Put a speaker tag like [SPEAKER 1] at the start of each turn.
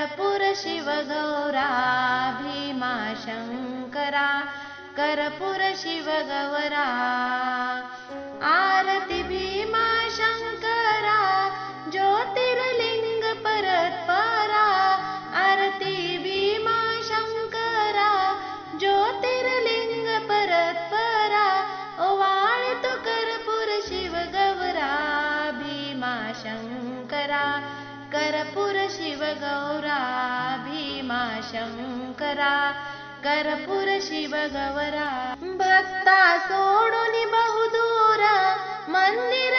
[SPEAKER 1] कर्पूर शिवगौरा भीमाशंकरा कर्पूर शिवगौरा आरती भीमाशंकरा ज्योतिर्लिंग परत्परा आरती भीमाशंकरा ज्योतिर्लिंग परत्परा ओवाळतो कर्पूर शिवगौरा भीमाशंकरा कर्पूर शिवगौरा भीमाशंकरा कर्पूर शिवगौरा भक्ता सोडून बहुदूर मंदिर